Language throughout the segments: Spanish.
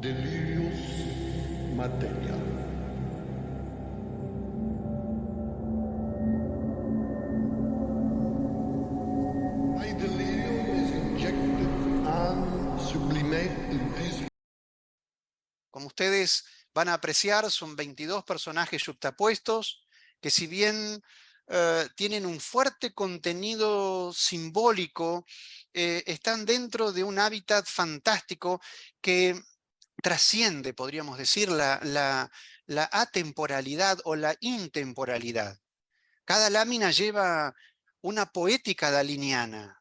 Delirius materia. My delirium is injected and sublimated in this. Como ustedes van a apreciar, son 22 personajes yuxtapuestos que, si bien tienen un fuerte contenido simbólico, están dentro de un hábitat fantástico que trasciende, podríamos decir, la atemporalidad o la intemporalidad. Cada lámina lleva una poética daliniana,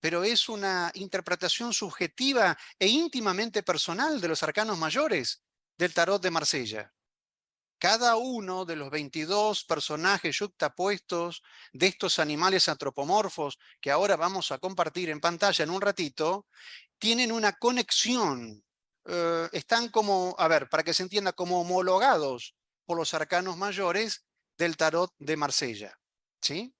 pero es una interpretación subjetiva e íntimamente personal de los arcanos mayores del tarot de Marsella. Cada uno de los 22 personajes yuxtapuestos de estos animales antropomorfos que ahora vamos a compartir en pantalla en un ratito, tienen una conexión. Están como, a ver, para que se entienda, como homologados por los arcanos mayores del tarot de Marsella, ¿sí?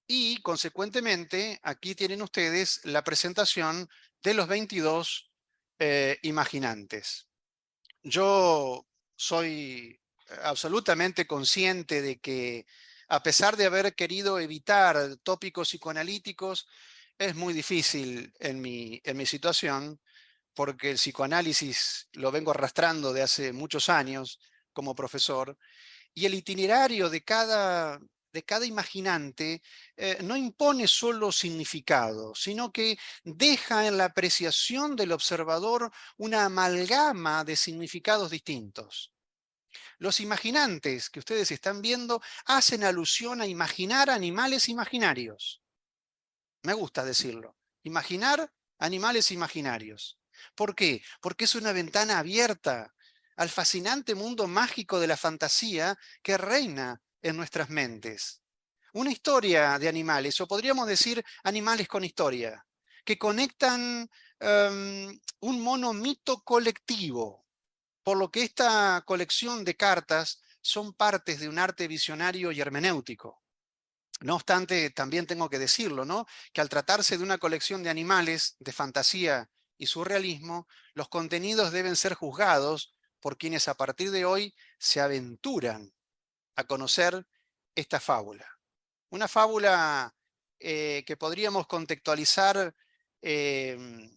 Y consecuentemente, aquí tienen ustedes la presentación de los 22 imaginantes. Yo soy absolutamente consciente de que, a pesar de haber querido evitar tópicos psicoanalíticos, es muy difícil en mi situación, porque el psicoanálisis lo vengo arrastrando de hace muchos años como profesor, y el itinerario de cada imaginante no impone solo significado, sino que deja en la apreciación del observador una amalgama de significados distintos. Los imaginantes que ustedes están viendo hacen alusión a imaginar animales imaginarios. Me gusta decirlo. Imaginar animales imaginarios. ¿Por qué? Porque es una ventana abierta al fascinante mundo mágico de la fantasía que reina en nuestras mentes. Una historia de animales, o podríamos decir animales con historia, que conectan un monomito colectivo, por lo que esta colección de cartas son partes de un arte visionario y hermenéutico. No obstante, también tengo que decirlo, ¿no?, que al tratarse de una colección de animales, de fantasía y surrealismo, los contenidos deben ser juzgados por quienes a partir de hoy se aventuran a conocer esta fábula. Una fábula que podríamos contextualizar eh,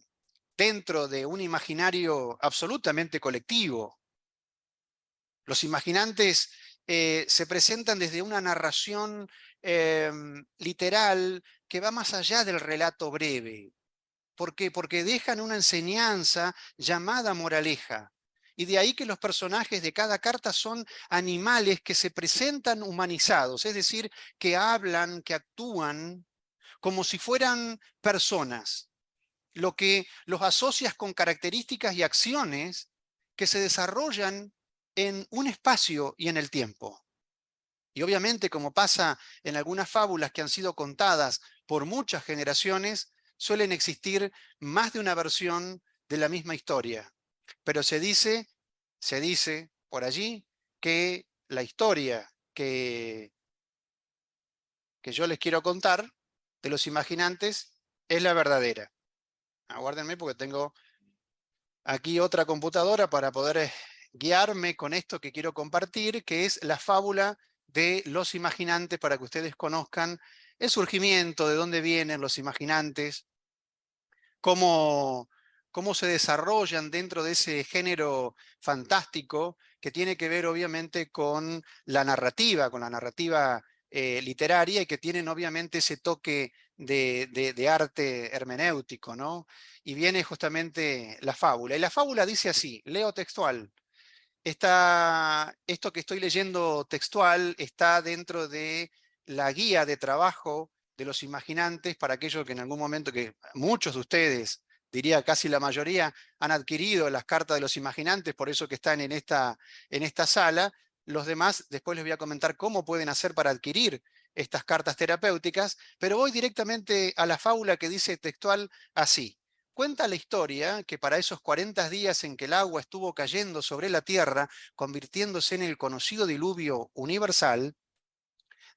dentro de un imaginario absolutamente colectivo. Los imaginantes se presentan desde una narración literal que va más allá del relato breve. ¿Por qué? Porque dejan una enseñanza llamada moraleja. Y de ahí que los personajes de cada carta son animales que se presentan humanizados, es decir, que hablan, que actúan como si fueran personas, lo que los asocias con características y acciones que se desarrollan en un espacio y en el tiempo. Y obviamente, como pasa en algunas fábulas que han sido contadas por muchas generaciones, suelen existir más de una versión de la misma historia. Pero se dice por allí que la historia que yo les quiero contar de los imaginantes es la verdadera. Aguárdenme porque tengo aquí otra computadora para poder guiarme con esto que quiero compartir, que es la fábula de los imaginantes, para que ustedes conozcan el surgimiento, de dónde vienen los imaginantes, cómo, cómo se desarrollan dentro de ese género fantástico que tiene que ver obviamente con la narrativa literaria, y que tienen obviamente ese toque de arte hermenéutico, ¿no? Y viene justamente la fábula. Y la fábula dice así, leo textual. Esto que estoy leyendo textual está dentro de la guía de trabajo de los imaginantes, para aquellos que en algún momento, que muchos de ustedes, diría casi la mayoría, han adquirido las cartas de los imaginantes, por eso que están en esta sala. Los demás, después les voy a comentar cómo pueden hacer para adquirir estas cartas terapéuticas, pero voy directamente a la fábula, que dice textual así. Cuenta la historia que para esos 40 días en que el agua estuvo cayendo sobre la tierra, convirtiéndose en el conocido diluvio universal,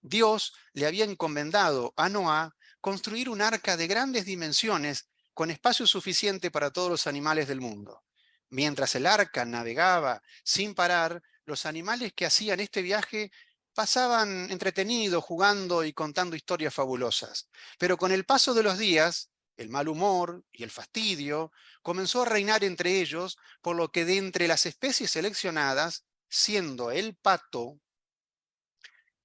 Dios le había encomendado a Noé construir un arca de grandes dimensiones con espacio suficiente para todos los animales del mundo. Mientras el arca navegaba sin parar, los animales que hacían este viaje pasaban entretenidos, jugando y contando historias fabulosas. Pero con el paso de los días, el mal humor y el fastidio comenzó a reinar entre ellos, por lo que de entre las especies seleccionadas, siendo el pato,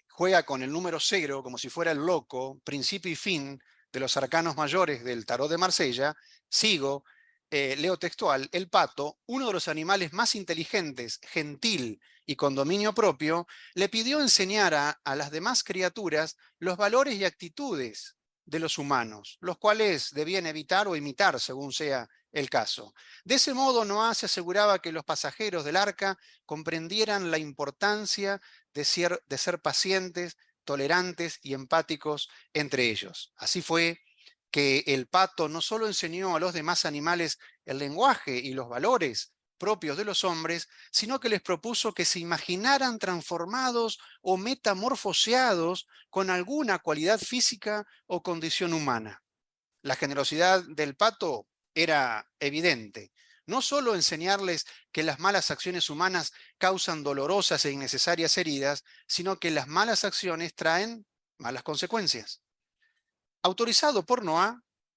juega con el número 0 como si fuera el loco, principio y fin de los arcanos mayores del tarot de Marsella, sigo, leo textual, el pato, uno de los animales más inteligentes, gentil y con dominio propio, le pidió enseñar a las demás criaturas los valores y actitudes de los humanos, los cuales debían evitar o imitar según sea el caso. De ese modo, Noé se aseguraba que los pasajeros del arca comprendieran la importancia de ser pacientes, tolerantes y empáticos entre ellos. Así fue que el pato no solo enseñó a los demás animales el lenguaje y los valores propios de los hombres, sino que les propuso que se imaginaran transformados o metamorfoseados con alguna cualidad física o condición humana. La generosidad del pato era evidente. No solo enseñarles que las malas acciones humanas causan dolorosas e innecesarias heridas, sino que las malas acciones traen malas consecuencias. Autorizado por Noé,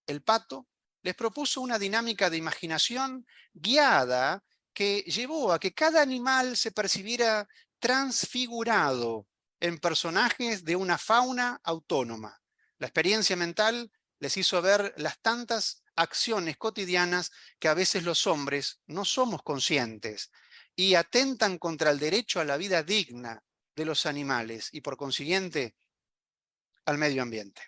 el pato les propuso una dinámica de imaginación guiada que llevó a que cada animal se percibiera transfigurado en personajes de una fauna autónoma. La experiencia mental les hizo ver las tantas acciones cotidianas que a veces los hombres no somos conscientes y atentan contra el derecho a la vida digna de los animales y por consiguiente al medio ambiente.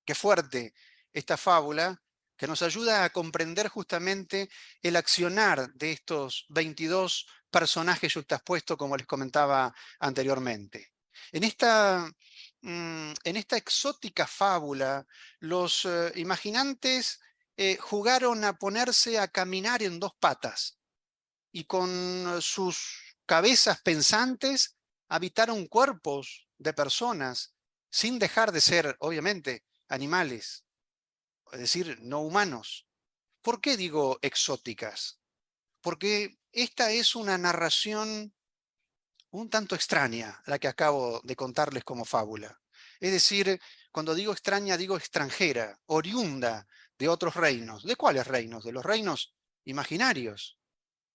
Qué fuerte esta fábula que nos ayuda a comprender justamente el accionar de estos 22 personajes yuxtapuestos, como les comentaba anteriormente. En esta exótica fábula, los imaginantes jugaron a ponerse a caminar en dos patas y con sus cabezas pensantes habitaron cuerpos de personas sin dejar de ser, obviamente, animales, es decir, no humanos. ¿Por qué digo exóticas? Porque esta es una narración un tanto extraña, la que acabo de contarles como fábula. Es decir, cuando digo extraña, digo extranjera, oriunda de otros reinos. ¿De cuáles reinos? De los reinos imaginarios,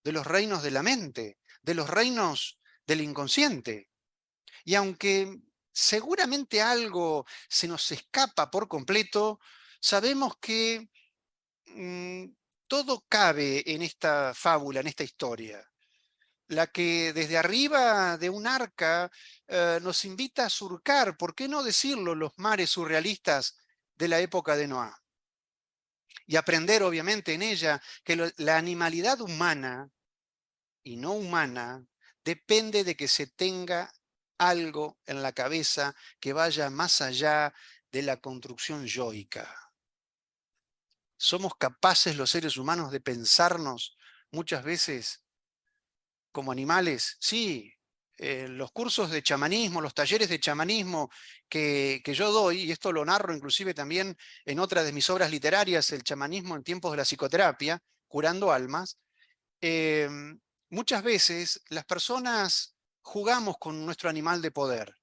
de los reinos de la mente, de los reinos del inconsciente. Y aunque seguramente algo se nos escapa por completo, sabemos que mm, todo cabe en esta fábula, en esta historia. La que desde arriba de un arca nos invita a surcar, ¿por qué no decirlo?, los mares surrealistas de la época de Noé. Y aprender, obviamente, en ella que la animalidad humana y no humana depende de que se tenga algo en la cabeza que vaya más allá de la construcción yoica. ¿Somos capaces los seres humanos de pensarnos muchas veces como animales? Sí, los cursos de chamanismo, los talleres de chamanismo que yo doy, y esto lo narro inclusive también en otra de mis obras literarias, El chamanismo en tiempos de la psicoterapia, Curando almas, muchas veces las personas jugamos con nuestro animal de poder.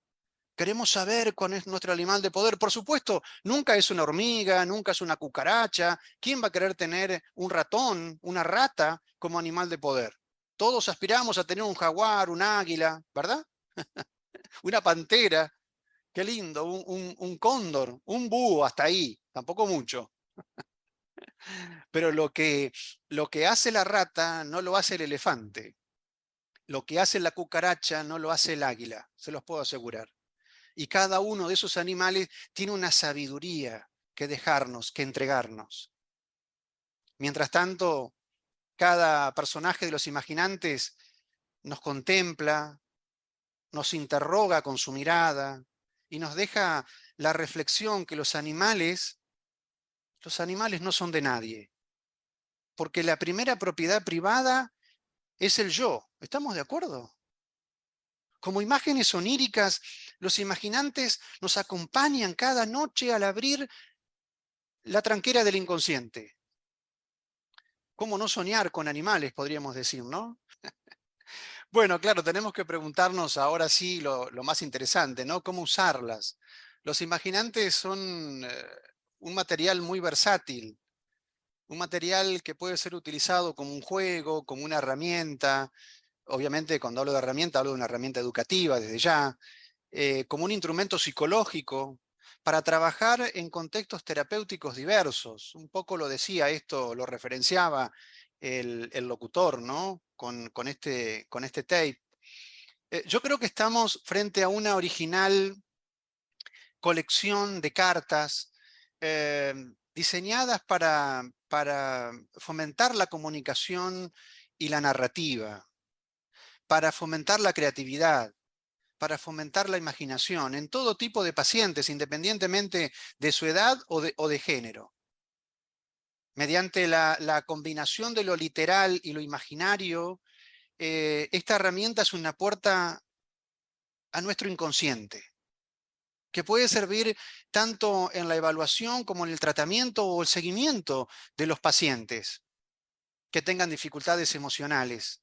Queremos saber cuál es nuestro animal de poder. Por supuesto, nunca es una hormiga, nunca es una cucaracha. ¿Quién va a querer tener un ratón, una rata como animal de poder? Todos aspiramos a tener un jaguar, un águila, ¿verdad? Una pantera, qué lindo, un cóndor, un búho, hasta ahí, tampoco mucho. Pero lo que hace la rata no lo hace el elefante. Lo que hace la cucaracha no lo hace el águila, se los puedo asegurar. Y cada uno de esos animales tiene una sabiduría que dejarnos, que entregarnos. Mientras tanto, cada personaje de los imaginantes nos contempla, nos interroga con su mirada y nos deja la reflexión que los animales no son de nadie. Porque la primera propiedad privada es el yo. ¿Estamos de acuerdo? Como imágenes oníricas, los imaginantes nos acompañan cada noche al abrir La tranquera del inconsciente. ¿Cómo no soñar con animales, podríamos decir, no? Bueno, claro, tenemos que preguntarnos ahora sí lo más interesante, ¿no? ¿Cómo usarlas? Los imaginantes son un material muy versátil, un material que puede ser utilizado como un juego, como una herramienta. Obviamente, cuando hablo de herramienta, hablo de una herramienta educativa desde ya, como un instrumento psicológico para trabajar en contextos terapéuticos diversos. Un poco lo decía esto, lo referenciaba el locutor, ¿no? Con este tape. Yo creo que estamos frente a una original colección de cartas eh, diseñadas para fomentar la comunicación y la narrativa, para fomentar la creatividad, para fomentar la imaginación en todo tipo de pacientes, independientemente de su edad o de género. Mediante la combinación de lo literal y lo imaginario, esta herramienta es una puerta a nuestro inconsciente, que puede servir tanto en la evaluación como en el tratamiento o el seguimiento de los pacientes que tengan dificultades emocionales.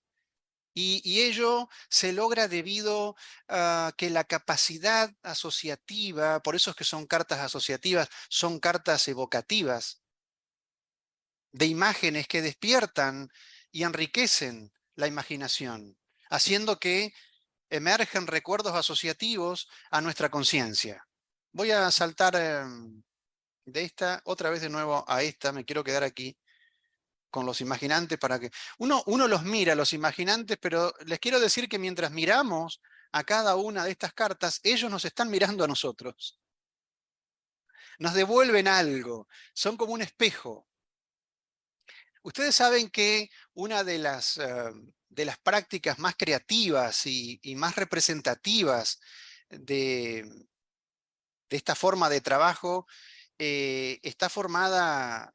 Y ello se logra debido a que la capacidad asociativa, por eso es que son cartas asociativas, son cartas evocativas, de imágenes que despiertan y enriquecen la imaginación, haciendo que emergen recuerdos asociativos a nuestra conciencia. Voy a saltar de esta, otra vez de nuevo a esta, me quiero quedar aquí con los imaginantes para que uno los mira, los imaginantes, pero les quiero decir que mientras miramos a cada una de estas cartas, ellos nos están mirando a nosotros, nos devuelven algo, son como un espejo. Ustedes saben que una de las prácticas más creativas y más representativas de, de esta forma de trabajo está formada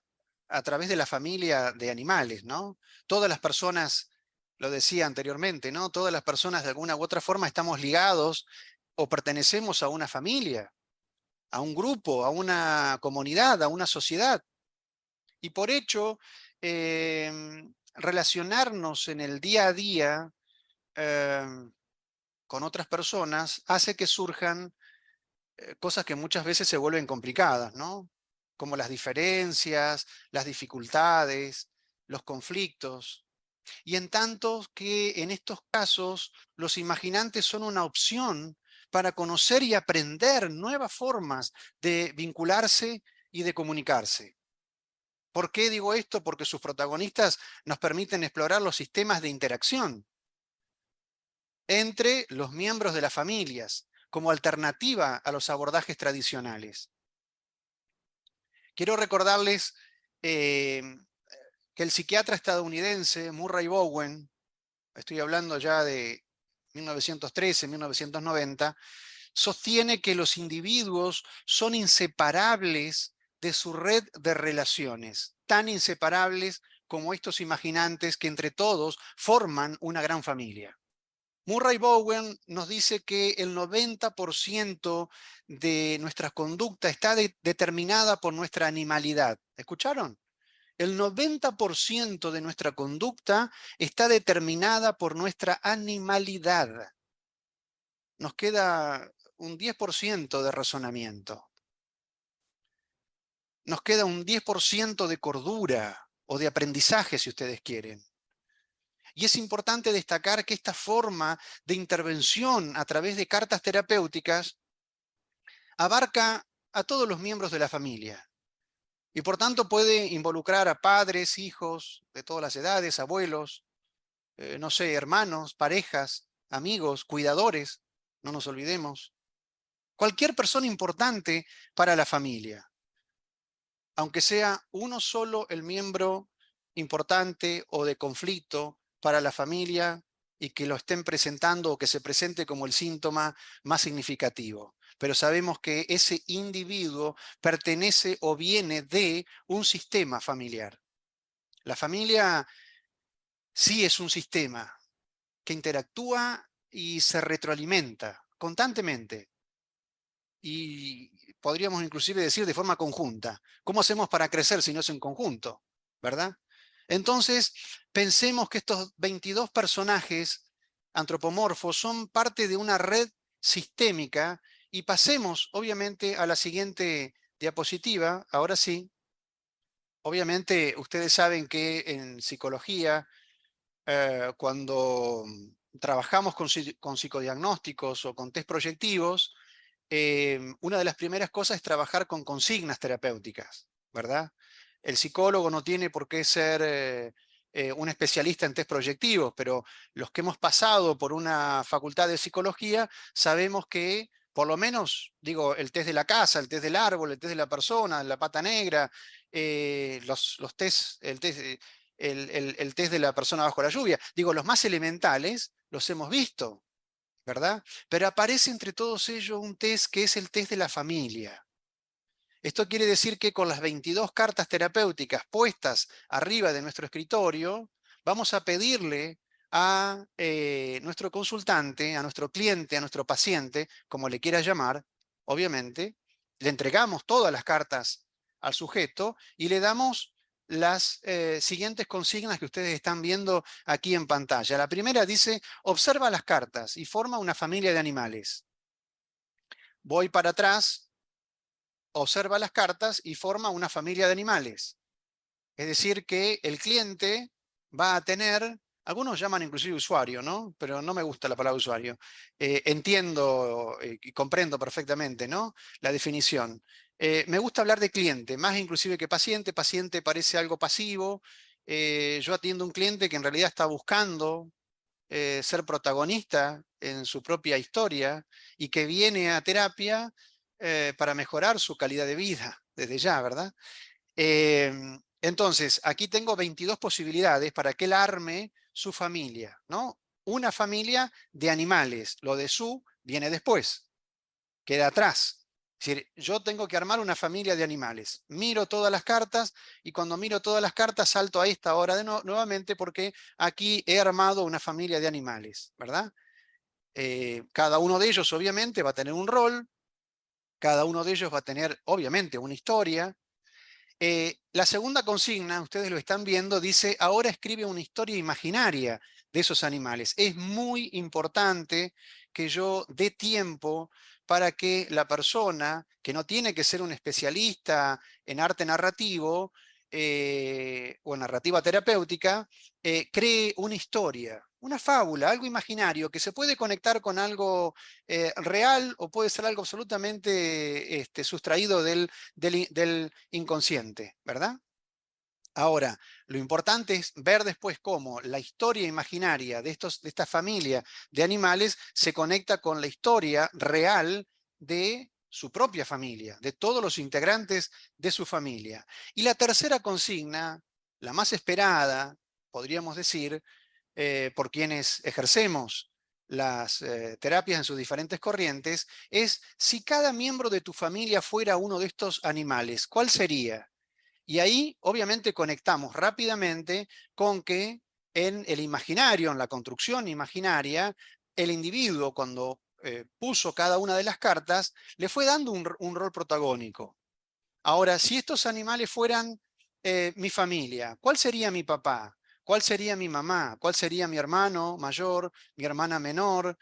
a través de la familia de animales, ¿no? Todas las personas, lo decía anteriormente, ¿no? Todas las personas de alguna u otra forma estamos ligados o pertenecemos a una familia, a un grupo, a una comunidad, a una sociedad. Y por hecho, relacionarnos en el día a día con otras personas hace que surjan cosas que muchas veces se vuelven complicadas, ¿no? Como las diferencias, las dificultades, los conflictos. Y en tanto que en estos casos los imaginantes son una opción para conocer y aprender nuevas formas de vincularse y de comunicarse. ¿Por qué digo esto? Porque sus protagonistas nos permiten explorar los sistemas de interacción entre los miembros de las familias, como alternativa a los abordajes tradicionales. Quiero recordarles eh, que el psiquiatra estadounidense Murray Bowen, estoy hablando ya de 1913, 1990, sostiene que los individuos son inseparables de su red de relaciones, tan inseparables como estos imaginantes que entre todos forman una gran familia. Murray Bowen nos dice que el 90% de nuestra conducta está determinada por nuestra animalidad. ¿Escucharon? El 90% de nuestra conducta está determinada por nuestra animalidad. Nos queda un 10% de razonamiento. Nos queda un 10% de cordura o de aprendizaje, si ustedes quieren. Y es importante destacar que esta forma de intervención a través de cartas terapéuticas abarca a todos los miembros de la familia y por tanto puede involucrar a padres, hijos de todas las edades, abuelos, no sé, hermanos, parejas, amigos, cuidadores, no nos olvidemos. Cualquier persona importante para la familia, aunque sea uno solo el miembro importante o de conflicto para la familia y que lo estén presentando o que se presente como el síntoma más significativo. Pero sabemos que ese individuo pertenece o viene de un sistema familiar. La familia sí es un sistema que interactúa y se retroalimenta constantemente. Y podríamos inclusive decir de forma conjunta. ¿Cómo hacemos para crecer si no es en conjunto? ¿Verdad? Entonces, pensemos que estos 22 personajes antropomorfos son parte de una red sistémica y pasemos, obviamente, a la siguiente diapositiva. Ahora sí, obviamente, ustedes saben que en psicología, cuando trabajamos con psicodiagnósticos o con test proyectivos, una de las primeras cosas es trabajar con consignas terapéuticas, ¿verdad? El psicólogo no tiene por qué ser un especialista en test proyectivos, pero los que hemos pasado por una facultad de psicología sabemos que, por lo menos, digo, el test de la casa, el test del árbol, el test de la persona, la pata negra, los test, el test de la persona bajo la lluvia, digo, los más elementales los hemos visto, ¿verdad? Pero aparece entre todos ellos un test que es el test de la familia. Esto quiere decir que con las 22 cartas terapéuticas puestas arriba de nuestro escritorio, vamos a pedirle a nuestro consultante, a nuestro cliente, a nuestro paciente, como le quiera llamar, obviamente, le entregamos todas las cartas al sujeto y le damos las siguientes consignas que ustedes están viendo aquí en pantalla. La primera dice, observa las cartas y forma una familia de animales. Voy para atrás, observa las cartas y forma una familia de animales. Es decir, que el cliente va a tener, algunos llaman inclusive usuario, ¿no? Pero no me gusta la palabra usuario. Entiendo y comprendo perfectamente, ¿no? La definición. Me gusta hablar de cliente, más inclusive que paciente. Paciente parece algo pasivo. Yo atiendo a un cliente que en realidad está buscando ser protagonista en su propia historia y que viene a terapia para mejorar su calidad de vida desde ya, ¿verdad? Entonces, aquí tengo 22 posibilidades para que él arme su familia, ¿no? Una familia de animales, lo de su viene después, queda atrás. Es decir, yo tengo que armar una familia de animales. Miro todas las cartas y cuando miro todas las cartas salto a esta hora nuevamente porque aquí he armado una familia de animales, ¿verdad? Cada uno de ellos obviamente va a tener un rol, cada uno de ellos va a tener obviamente una historia. La segunda consigna, ustedes lo están viendo, dice, ahora escribe una historia imaginaria de esos animales. Es muy importante que yo dé tiempo para que la persona, que no tiene que ser un especialista en arte narrativo o en narrativa terapéutica, cree una historia, una fábula, algo imaginario que se puede conectar con algo real o puede ser algo absolutamente sustraído del inconsciente, ¿verdad? Ahora, lo importante es ver después cómo la historia imaginaria de esta familia de animales se conecta con la historia real de su propia familia, de todos los integrantes de su familia. Y la tercera consigna, la más esperada, podríamos decir, por quienes ejercemos las terapias en sus diferentes corrientes, es si cada miembro de tu familia fuera uno de estos animales, ¿cuál sería? Y ahí obviamente conectamos rápidamente con que en el imaginario, en la construcción imaginaria, el individuo cuando puso cada una de las cartas, le fue dando un rol protagónico. Ahora, si estos animales fueran mi familia, ¿cuál sería mi papá? ¿Cuál sería mi mamá? ¿Cuál sería mi hermano mayor, mi hermana menor?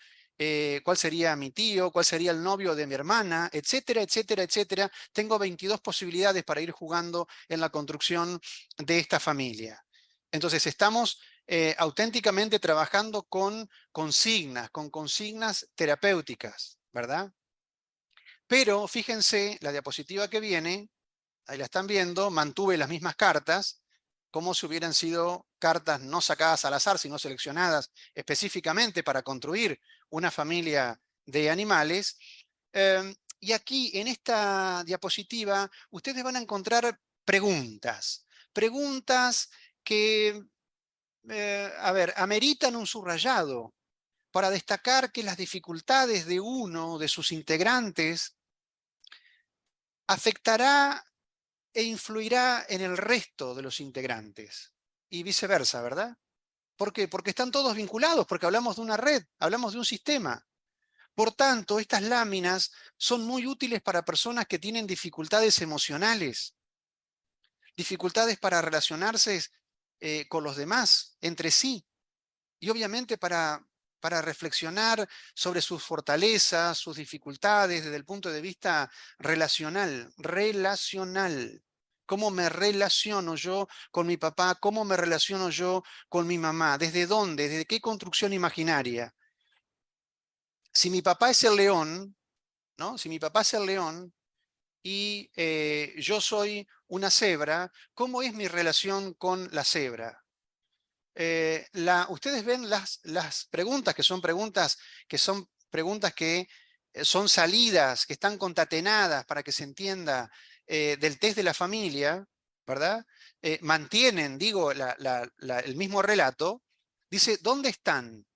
¿Cuál sería mi tío? ¿Cuál sería el novio de mi hermana? Etcétera, etcétera, etcétera. Tengo 22 posibilidades para ir jugando en la construcción de esta familia. Entonces, estamos auténticamente trabajando con consignas terapéuticas, ¿verdad? Pero fíjense, la diapositiva que viene, ahí la están viendo, mantuve las mismas cartas, como si hubieran sido cartas no sacadas al azar, sino seleccionadas específicamente para construir una familia de animales. Y aquí, en esta diapositiva, ustedes van a encontrar preguntas. Preguntas que, a ver, ameritan un subrayado para destacar que las dificultades de uno de sus integrantes afectará e influirá en el resto de los integrantes. Y viceversa, ¿verdad? ¿Por qué? Porque están todos vinculados, porque hablamos de una red, hablamos de un sistema. Por tanto, estas láminas son muy útiles para personas que tienen dificultades emocionales, dificultades para relacionarse con los demás, entre sí, y obviamente para reflexionar sobre sus fortalezas, sus dificultades desde el punto de vista relacional, relacional. ¿Cómo me relaciono yo con mi papá? ¿Cómo me relaciono yo con mi mamá? ¿Desde dónde? ¿Desde qué construcción imaginaria? Si mi papá es el león, ¿no? Si mi papá es el león y yo soy una cebra, ¿cómo es mi relación con la cebra? Ustedes ven las preguntas que son preguntas que son salidas, que están concatenadas para que se entienda del test de la familia, ¿verdad? Mantienen, digo, el mismo relato. Dice, ¿dónde están?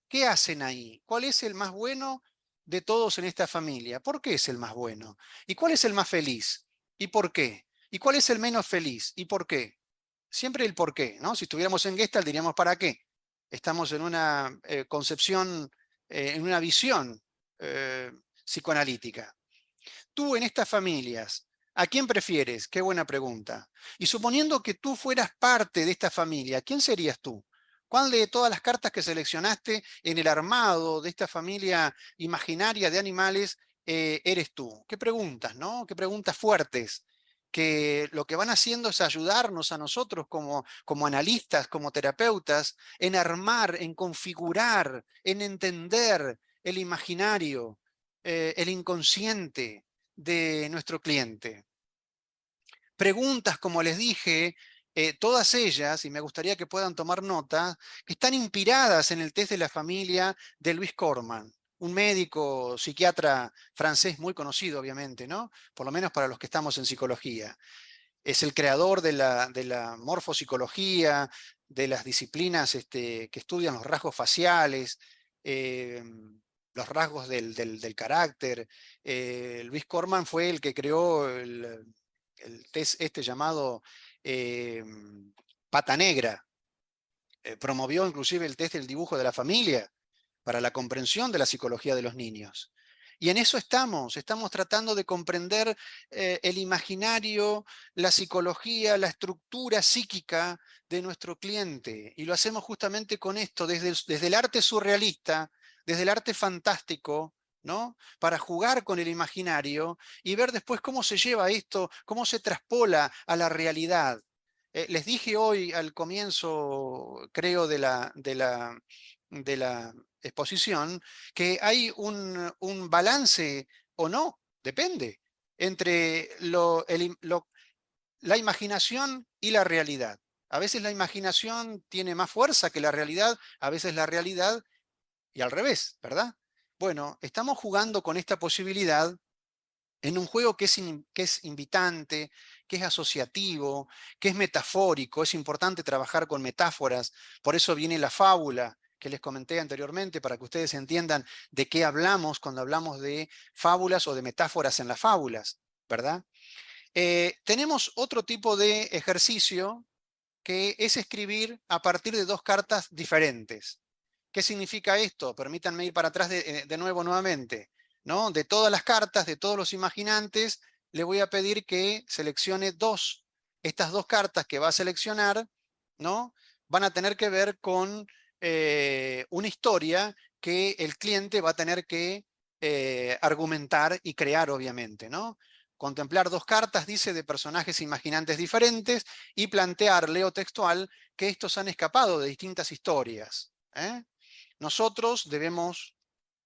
¿Qué hacen ahí? ¿Cuál es el más bueno de todos en esta familia? ¿Por qué es el más bueno? ¿Y cuál es el más feliz? ¿Y por qué? ¿Y cuál es el menos feliz? ¿Y por qué? Siempre el por qué, ¿no? Si estuviéramos en Gestalt diríamos ¿para qué? Estamos en una concepción, en una visión psicoanalítica. Tú en estas familias, ¿a quién prefieres? Qué buena pregunta. Y suponiendo que tú fueras parte de esta familia, ¿quién serías tú? ¿Cuál de todas las cartas que seleccionaste en el armado de esta familia imaginaria de animales eres tú? ¿Qué preguntas, no? ¿Qué preguntas fuertes? Que lo que van haciendo es ayudarnos a nosotros como analistas, como terapeutas, en armar, en configurar, en entender el imaginario, el inconsciente de nuestro cliente. Preguntas, como les dije, todas ellas, y me gustaría que puedan tomar nota, que están inspiradas en el test de la familia de Luis Corman, un médico psiquiatra francés muy conocido, obviamente, ¿no? Por lo menos para los que estamos en psicología. Es el creador de la morfopsicología, de las disciplinas que estudian los rasgos faciales, eh, los rasgos del carácter. Luis Corman fue el que creó el test llamado eh, Pata Negra. Promovió inclusive el test del dibujo de la familia para la comprensión de la psicología de los niños. Y en eso estamos tratando de comprender el imaginario, la psicología, la estructura psíquica de nuestro cliente. Y lo hacemos justamente con esto, desde el arte surrealista, desde el arte fantástico, ¿no? Para jugar con el imaginario y ver después cómo se lleva esto, cómo se traspola a la realidad. Les dije hoy al comienzo, creo, de la exposición, que hay un balance o no, depende, entre la imaginación y la realidad. A veces la imaginación tiene más fuerza que la realidad, a veces la realidad y al revés, ¿verdad? Bueno, estamos jugando con esta posibilidad en un juego que es invitante, que es asociativo, que es metafórico. Es importante trabajar con metáforas, por eso viene la fábula que les comenté anteriormente, para que ustedes entiendan de qué hablamos cuando hablamos de fábulas o de metáforas en las fábulas, ¿verdad? Tenemos otro tipo de ejercicio que es escribir a partir de dos cartas diferentes. ¿Qué significa esto? Permítanme ir para atrás de nuevo nuevamente, ¿no? De todas las cartas, de todos los imaginantes, le voy a pedir que seleccione dos. Estas dos cartas que va a seleccionar, ¿no? Van a tener que ver con una historia que el cliente va a tener que argumentar y crear, obviamente, ¿no? Contemplar dos cartas, dice, de personajes imaginantes diferentes y plantear, leo textual, que estos han escapado de distintas historias. Nosotros debemos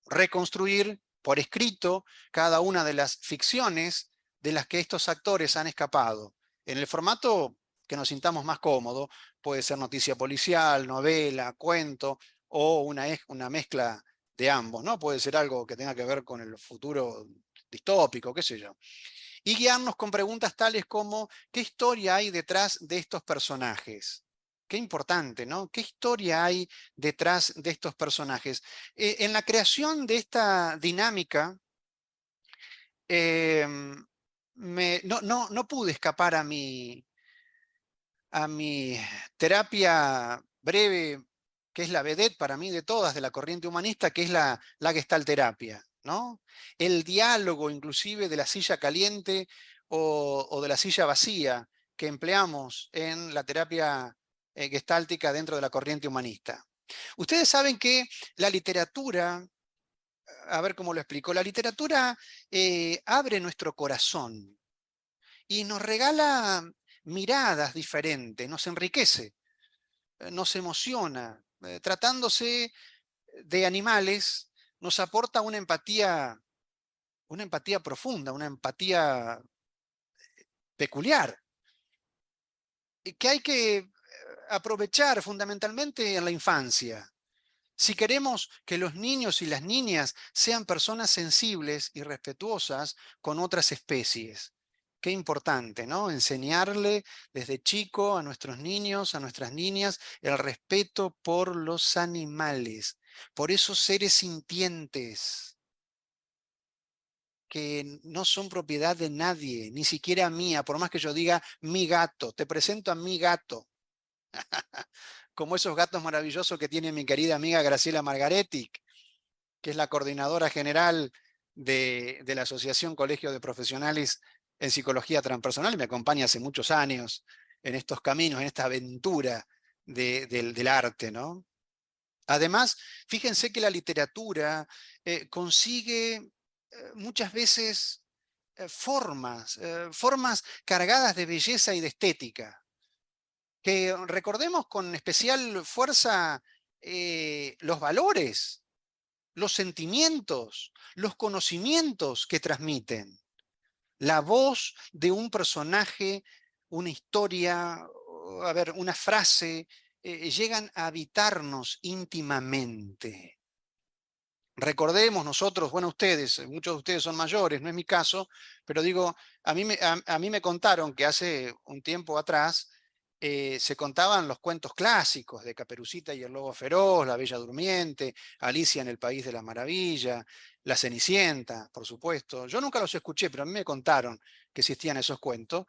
reconstruir por escrito cada una de las ficciones de las que estos actores han escapado. En el formato que nos sintamos más cómodo, puede ser noticia policial, novela, cuento o una mezcla de ambos, ¿no? Puede ser algo que tenga que ver con el futuro distópico, qué sé yo. Y guiarnos con preguntas tales como, ¿qué historia hay detrás de estos personajes? Qué importante, ¿no? ¿Qué historia hay detrás de estos personajes? En la creación de esta dinámica, eh, no pude escapar a mi terapia breve que es la vedette para mí de todas, de la corriente humanista, que es la gestalterapia, ¿no? El diálogo inclusive de la silla caliente o de la silla vacía que empleamos en la terapia gestáltica dentro de la corriente humanista. Ustedes saben que la literatura, a ver cómo lo explico, la literatura abre nuestro corazón y nos regala miradas diferentes, nos enriquece, nos emociona. Tratándose de animales, nos aporta una empatía profunda, una empatía peculiar, que hay que aprovechar fundamentalmente en la infancia. Si queremos que los niños y las niñas sean personas sensibles y respetuosas con otras especies. Qué importante, ¿no? Enseñarle desde chico a nuestros niños, a nuestras niñas, el respeto por los animales, por esos seres sintientes que no son propiedad de nadie, ni siquiera mía, por más que yo diga mi gato, te presento a mi gato. Como esos gatos maravillosos que tiene mi querida amiga Graciela Margaretti, que es la coordinadora general de la Asociación Colegio de Profesionales en Psicología Transpersonal, y me acompaña hace muchos años en estos caminos, en esta aventura del arte, ¿no? Además, fíjense que la literatura consigue muchas veces formas cargadas de belleza y de estética, que recordemos con especial fuerza los valores, los sentimientos, los conocimientos que transmiten. La voz de un personaje, una historia, a ver, una frase, llegan a habitarnos íntimamente. Recordemos nosotros, bueno, ustedes, muchos de ustedes son mayores, no es mi caso, pero digo, a mí me contaron que hace un tiempo atrás se contaban los cuentos clásicos de Caperucita y el Lobo Feroz, La Bella Durmiente, Alicia en el País de la Maravilla, La Cenicienta, por supuesto. Yo nunca los escuché, pero a mí me contaron que existían esos cuentos.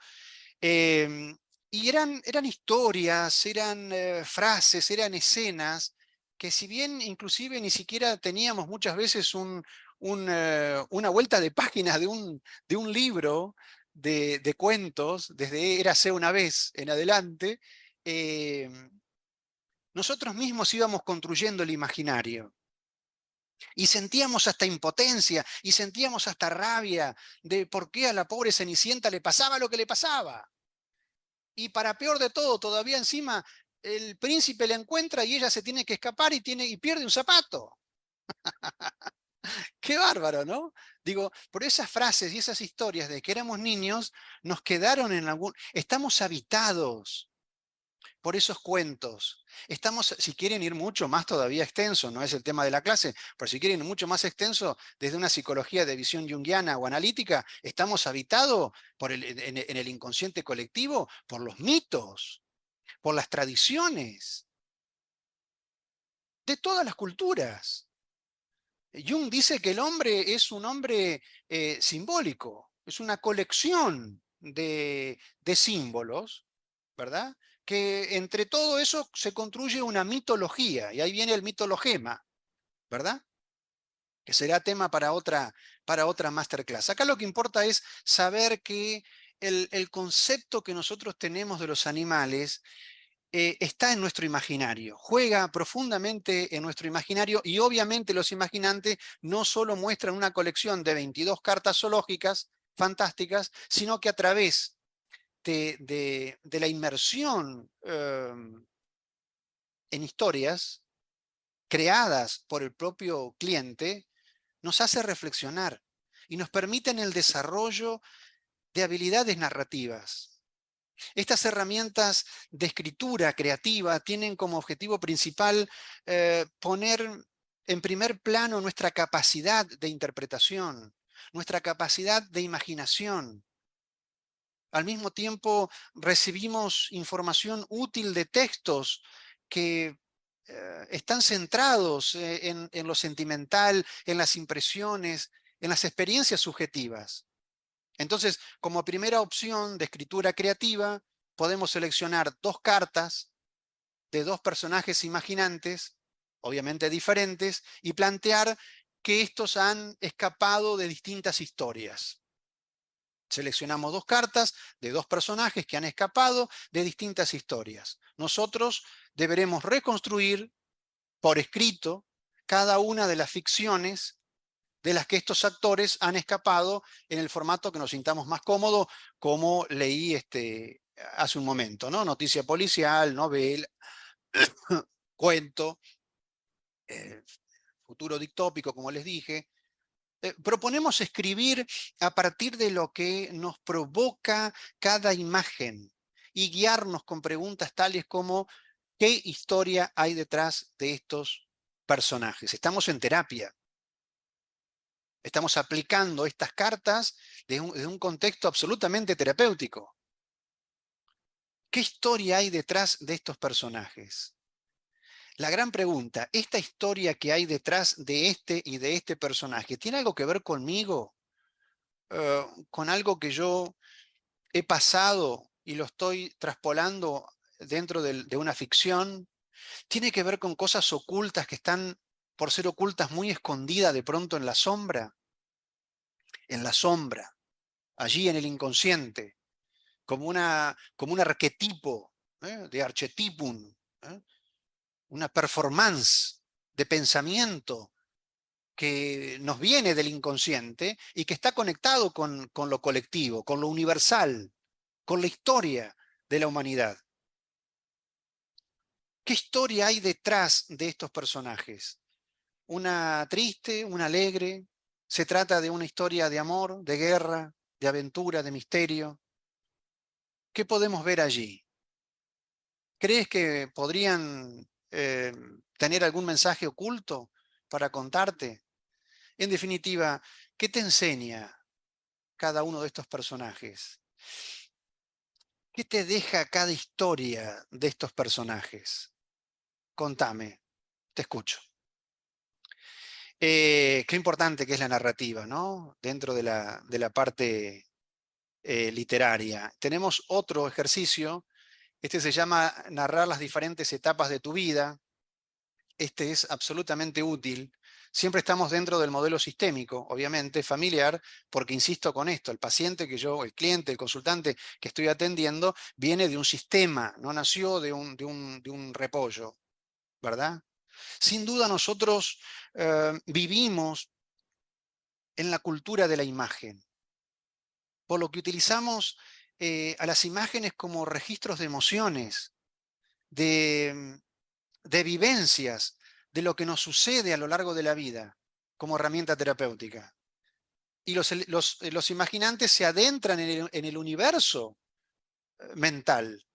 Eh, y eran historias, eran frases, eran escenas que si bien inclusive ni siquiera teníamos muchas veces una vuelta de páginas de un libro de cuentos, desde Érase una vez en adelante, eh, nosotros mismos íbamos construyendo el imaginario. Y sentíamos hasta impotencia, y sentíamos hasta rabia de por qué a la pobre Cenicienta le pasaba lo que le pasaba. Y para peor de todo, todavía encima, el príncipe la encuentra y ella se tiene que escapar y pierde un zapato. Qué bárbaro, ¿no? Digo, por esas frases y esas historias de que éramos niños, nos quedaron en algún... Estamos habitados por esos cuentos. Estamos, si quieren ir mucho más todavía extenso, no es el tema de la clase, pero si quieren ir mucho más extenso, desde una psicología de visión junguiana o analítica, estamos habitados en el inconsciente colectivo por los mitos, por las tradiciones de todas las culturas. Jung dice que el hombre es un hombre simbólico, es una colección de símbolos, ¿verdad? Que entre todo eso se construye una mitología, y ahí viene el mitologema, ¿verdad? Que será tema para otra masterclass. Acá lo que importa es saber que el concepto que nosotros tenemos de los animales está en nuestro imaginario, juega profundamente en nuestro imaginario y obviamente los imaginantes no solo muestran una colección de 22 cartas zoológicas fantásticas, sino que a través de la inmersión en historias creadas por el propio cliente, nos hace reflexionar y nos permiten el desarrollo de habilidades narrativas. Estas herramientas de escritura creativa tienen como objetivo principal poner en primer plano nuestra capacidad de interpretación, nuestra capacidad de imaginación. Al mismo tiempo, recibimos información útil de textos que están centrados en lo sentimental, en las impresiones, en las experiencias subjetivas. Entonces, como primera opción de escritura creativa, podemos seleccionar dos cartas de dos personajes imaginantes obviamente diferentes, y plantear que estos han escapado de distintas historias. Seleccionamos dos cartas de dos personajes que han escapado de distintas historias. Nosotros deberemos reconstruir por escrito cada una de las ficciones de las que estos actores han escapado en el formato que nos sintamos más cómodo, como leí hace un momento, ¿no? Noticia policial, novela, cuento, eh, futuro distópico, como les dije. Proponemos escribir a partir de lo que nos provoca cada imagen y guiarnos con preguntas tales como ¿qué historia hay detrás de estos personajes? Estamos en terapia. Estamos aplicando estas cartas desde un contexto absolutamente terapéutico. ¿Qué historia hay detrás de estos personajes? La gran pregunta, ¿esta historia que hay detrás de este y de este personaje tiene algo que ver conmigo? ¿Con algo que yo he pasado y lo estoy traspolando dentro de una ficción? ¿Tiene que ver con cosas ocultas que están, por ser ocultas, muy escondidas de pronto en la sombra? En la sombra, allí en el inconsciente, como un arquetipo, de archetipum, ¿eh? Una performance de pensamiento que nos viene del inconsciente y que está conectado con lo colectivo, con lo universal, con la historia de la humanidad. ¿Qué historia hay detrás de estos personajes? ¿Una triste, una alegre? ¿Se trata de una historia de amor, de guerra, de aventura, de misterio? ¿Qué podemos ver allí? ¿Crees que podrían tener algún mensaje oculto para contarte? En definitiva, ¿qué te enseña cada uno de estos personajes? ¿Qué te deja cada historia de estos personajes? Contame, te escucho. Qué importante que es la narrativa, ¿no? Dentro de la parte literaria. Tenemos otro ejercicio, este se llama narrar las diferentes etapas de tu vida. Este es absolutamente útil. Siempre estamos dentro del modelo sistémico, obviamente, familiar, porque insisto con esto, el paciente que yo, el cliente, el consultante que estoy atendiendo, viene de un sistema, no nació de un repollo, ¿verdad? Sin duda nosotros vivimos en la cultura de la imagen, por lo que utilizamos a las imágenes como registros de emociones, de, de vivencias, de lo que nos sucede a lo largo de la vida como herramienta terapéutica. Y los imaginantes se adentran en el universo mental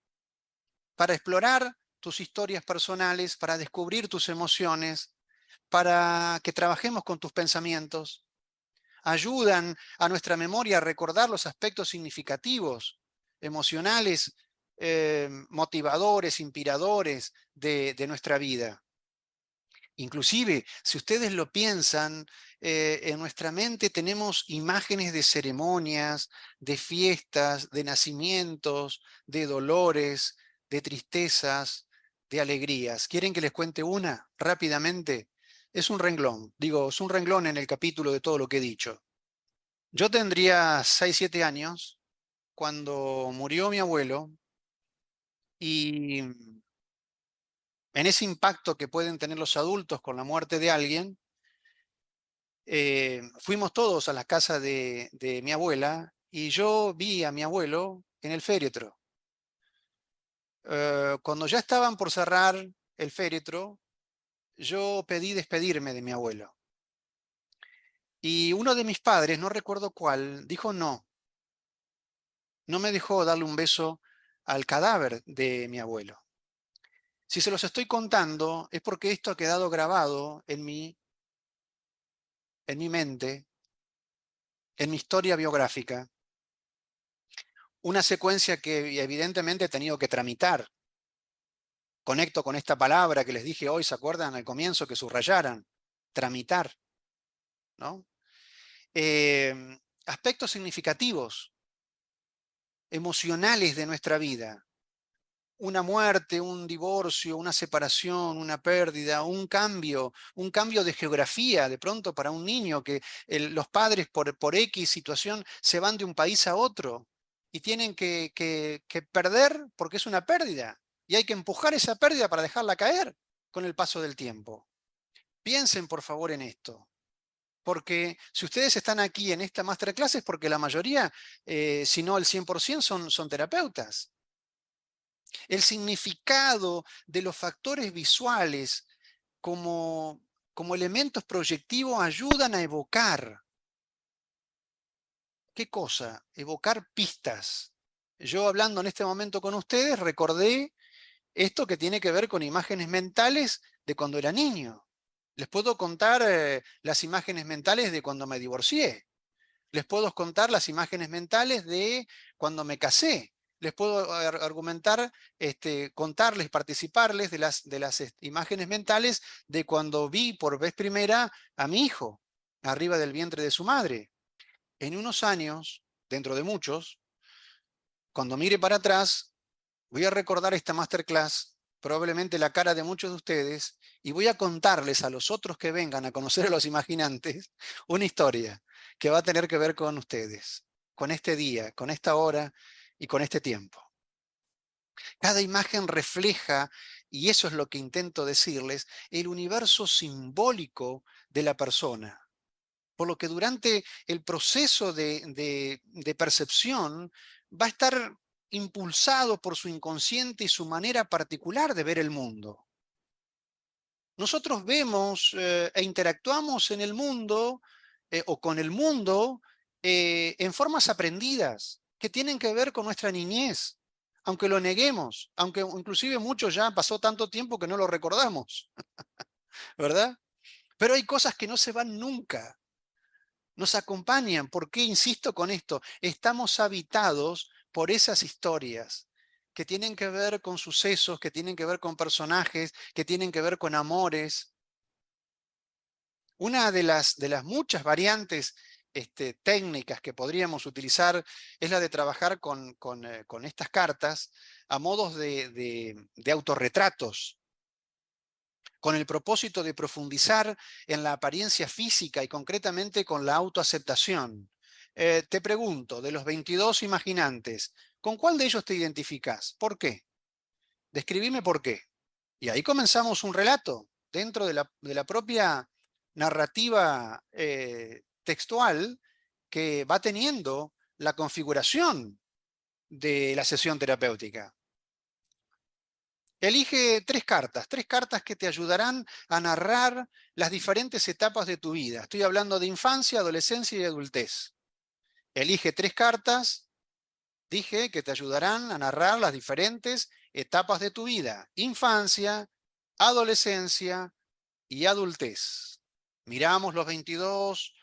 para explorar tus historias personales, para descubrir tus emociones, para que trabajemos con tus pensamientos. Ayudan a nuestra memoria a recordar los aspectos significativos, emocionales, motivadores, inspiradores de nuestra vida. Inclusive, si ustedes lo piensan, en nuestra mente tenemos imágenes de ceremonias, de fiestas, de nacimientos, de dolores, de tristezas, de alegrías. ¿Quieren que les cuente una rápidamente? Es un renglón, digo, es un renglón en el capítulo de todo lo que he dicho. Yo tendría 6, 7 años cuando murió mi abuelo y en ese impacto que pueden tener los adultos con la muerte de alguien, fuimos todos a la casa de mi abuela y yo vi a mi abuelo en el féretro. Cuando ya estaban por cerrar el féretro, yo pedí despedirme de mi abuelo. Y uno de mis padres, no recuerdo cuál, dijo no. No me dejó darle un beso al cadáver de mi abuelo. Si se los estoy contando es porque esto ha quedado grabado en mi mente, en mi historia biográfica. Una secuencia que evidentemente he tenido que tramitar. Conecto con esta palabra que les dije hoy, ¿se acuerdan al comienzo que subrayaran? Tramitar, ¿no? Aspectos significativos, emocionales de nuestra vida. una muerte, un divorcio, una separación, una pérdida, un cambio de geografía, de pronto para un niño que los padres por X situación se van de un país a otro y tienen que perder porque es una pérdida y hay que empujar esa pérdida para dejarla caer con el paso del tiempo. Piensen por favor en esto. Porque si ustedes están aquí en esta masterclass es porque la mayoría, si no el 100%, son terapeutas. El significado de los factores visuales como elementos proyectivos ayudan a evocar. ¿Qué cosa? Evocar pistas. Yo hablando en este momento con ustedes recordé esto que tiene que ver con imágenes mentales de cuando era niño. Les puedo contar las imágenes mentales de cuando me divorcié. Les puedo contar las imágenes mentales de cuando me casé. Les puedo argumentar, contarles, participarles de las imágenes mentales de cuando vi por vez primera a mi hijo arriba del vientre de su madre. En unos años, dentro de muchos, cuando mire para atrás, voy a recordar esta masterclass, probablemente la cara de muchos de ustedes, y voy a contarles a los otros que vengan a conocer a los imaginantes una historia que va a tener que ver con ustedes, con este día, con esta hora y con este tiempo. Cada imagen refleja, y eso es lo que intento decirles, el universo simbólico de la persona. Por lo que durante el proceso de percepción va a estar impulsado por su inconsciente y su manera particular de ver el mundo. Nosotros vemos e interactuamos en el mundo o con el mundo en formas aprendidas que tienen que ver con nuestra niñez, aunque lo neguemos, aunque inclusive muchos ya pasó tanto tiempo que no lo recordamos, ¿verdad? Pero hay cosas que no se van nunca. Nos acompañan. ¿Por qué insisto con esto? Estamos habitados por esas historias que tienen que ver con sucesos, que tienen que ver con personajes, que tienen que ver con amores. Una de las muchas variantes técnicas que podríamos utilizar es la de trabajar con estas cartas a modos de autorretratos, con el propósito de profundizar en la apariencia física y concretamente con la autoaceptación. Te pregunto, de los 22 imaginantes, ¿con cuál de ellos te identificás? ¿Por qué? Describime por qué. Y ahí comenzamos un relato dentro de la propia narrativa textual que va teniendo la configuración de la sesión terapéutica. Elige tres cartas que te ayudarán a narrar las diferentes etapas de tu vida. Estoy hablando de infancia, adolescencia y adultez. Elige tres cartas, dije, que te ayudarán a narrar las diferentes etapas de tu vida. Infancia, adolescencia y adultez. Miramos los 22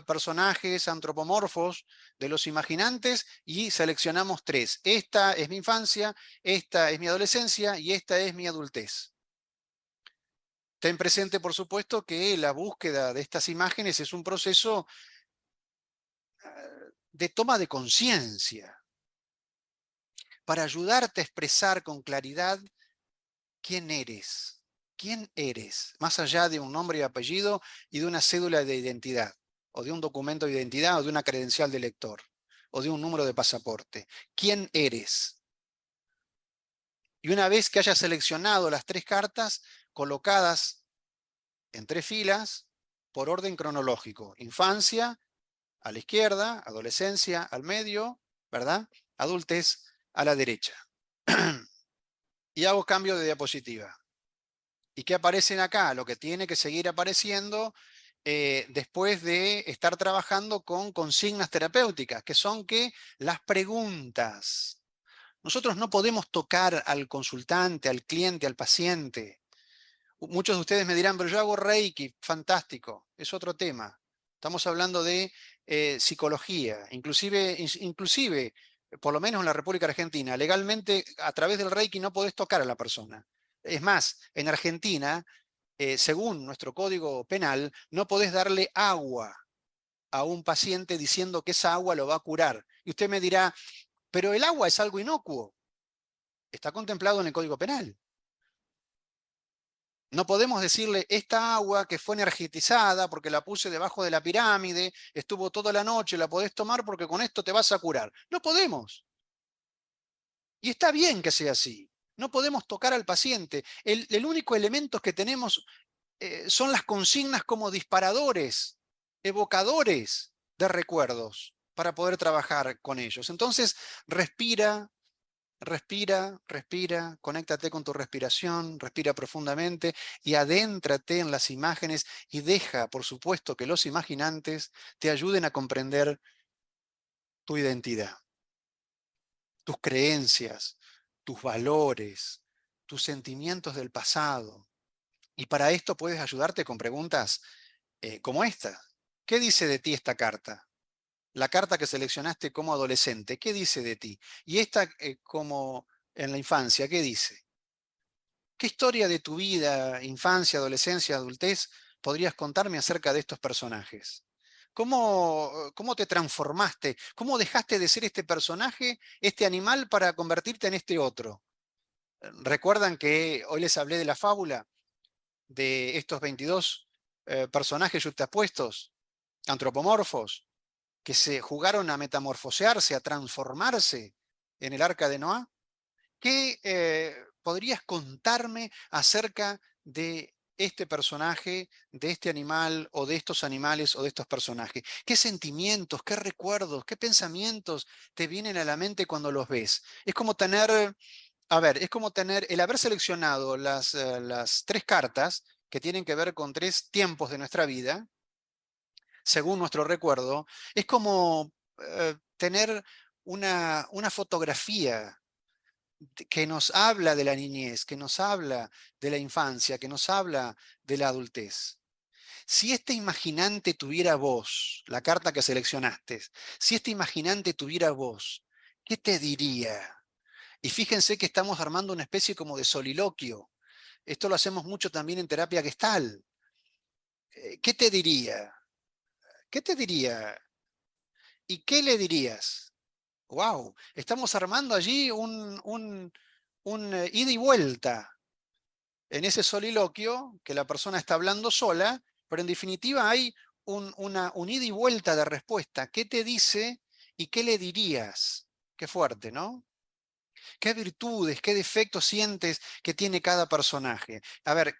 personajes antropomorfos de los imaginantes y seleccionamos tres. Esta es mi infancia, esta es mi adolescencia y esta es mi adultez. Ten presente, por supuesto, que la búsqueda de estas imágenes es un proceso de toma de conciencia para ayudarte a expresar con claridad quién eres. ¿Quién eres? Más allá de un nombre y apellido y de una cédula de identidad, o de un documento de identidad, o de una credencial de lector, o de un número de pasaporte. ¿Quién eres? Y una vez que hayas seleccionado las tres cartas, colocadas en tres filas, por orden cronológico. Infancia, a la izquierda, adolescencia, al medio, ¿verdad? Adultez, a la derecha. Y hago cambio de diapositiva. ¿Y qué aparecen acá? Lo que tiene que seguir apareciendo después de estar trabajando con consignas terapéuticas, que son que las preguntas. Nosotros no podemos tocar al consultante, al cliente, al paciente. Muchos de ustedes me dirán, pero yo hago Reiki, fantástico, es otro tema. Estamos hablando de psicología, inclusive, por lo menos en la República Argentina, legalmente a través del Reiki no podés tocar a la persona. Es más, en Argentina, según nuestro código penal, no podés darle agua a un paciente diciendo que esa agua lo va a curar. Y usted me dirá, pero el agua es algo inocuo. Está contemplado en el Código Penal. No podemos decirle, esta agua que fue energetizada porque la puse debajo de la pirámide, estuvo toda la noche, la podés tomar porque con esto te vas a curar. No podemos. Y está bien que sea así. No podemos tocar al paciente. El único elemento que tenemos son las consignas como disparadores, evocadores de recuerdos para poder trabajar con ellos. Entonces, respira, respira, respira, conéctate con tu respiración, respira profundamente y adéntrate en las imágenes y deja, por supuesto, que los imaginantes te ayuden a comprender tu identidad, tus creencias, tus valores, tus sentimientos del pasado. Y para esto puedes ayudarte con preguntas como esta. ¿Qué dice de ti esta carta? La carta que seleccionaste como adolescente, ¿qué dice de ti? Y esta como en la infancia, ¿qué dice? ¿Qué historia de tu vida, infancia, adolescencia, adultez podrías contarme acerca de estos personajes? ¿Cómo te transformaste? ¿Cómo dejaste de ser este personaje, este animal, para convertirte en este otro? ¿Recuerdan que hoy les hablé de la fábula de estos 22 personajes yuxtapuestos, antropomorfos, que se jugaron a metamorfosearse, a transformarse en el arca de Noé? ¿Qué podrías contarme acerca de este personaje, de este animal o de estos animales o de estos personajes? ¿Qué sentimientos, qué recuerdos, qué pensamientos te vienen a la mente cuando los ves? Es como tener, a ver, es como tener el haber seleccionado las tres cartas que tienen que ver con tres tiempos de nuestra vida, según nuestro recuerdo, es como tener una fotografía que nos habla de la niñez, que nos habla de la infancia, que nos habla de la adultez. Si este imaginante tuviera voz, la carta que seleccionaste, si este imaginante tuviera voz, ¿qué te diría? Y fíjense que estamos armando una especie como de soliloquio. Esto lo hacemos mucho también en terapia Gestalt. ¿Qué te diría? ¿Qué te diría? ¿Y qué le dirías? ¡Wow! Estamos armando allí un ida y vuelta en ese soliloquio que la persona está hablando sola, pero en definitiva hay un ida y vuelta de respuesta. ¿Qué te dice y qué le dirías? Qué fuerte, ¿no? ¿Qué virtudes, qué defectos sientes que tiene cada personaje? A ver,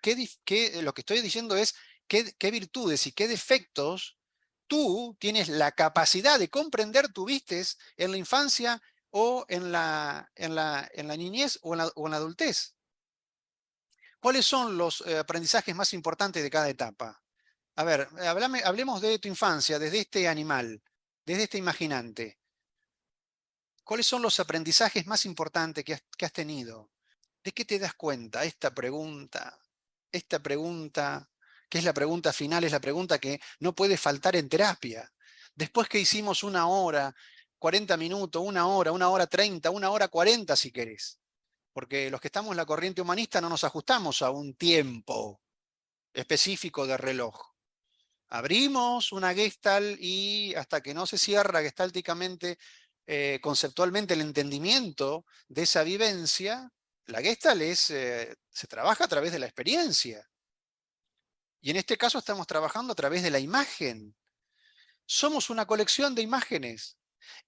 lo que estoy diciendo es qué virtudes y qué defectos tú tienes la capacidad de comprender, tuviste en la infancia o en la niñez o en la adultez. ¿Cuáles son los aprendizajes más importantes de cada etapa? A ver, hablemos de tu infancia, desde este animal, desde este imaginante. ¿Cuáles son los aprendizajes más importantes que has tenido? ¿De qué te das cuenta? Esta pregunta, que es la pregunta final, es la pregunta que no puede faltar en terapia. Después que hicimos 1 hora, 40 minutos, 1 hora, 1 hora 30, 1 hora 40 si querés. Porque los que estamos en la corriente humanista no nos ajustamos a un tiempo específico de reloj. Abrimos una Gestalt y hasta que no se cierra gestálticamente, conceptualmente el entendimiento de esa vivencia, la Gestalt se trabaja a través de la experiencia. Y en este caso estamos trabajando a través de la imagen. Somos una colección de imágenes.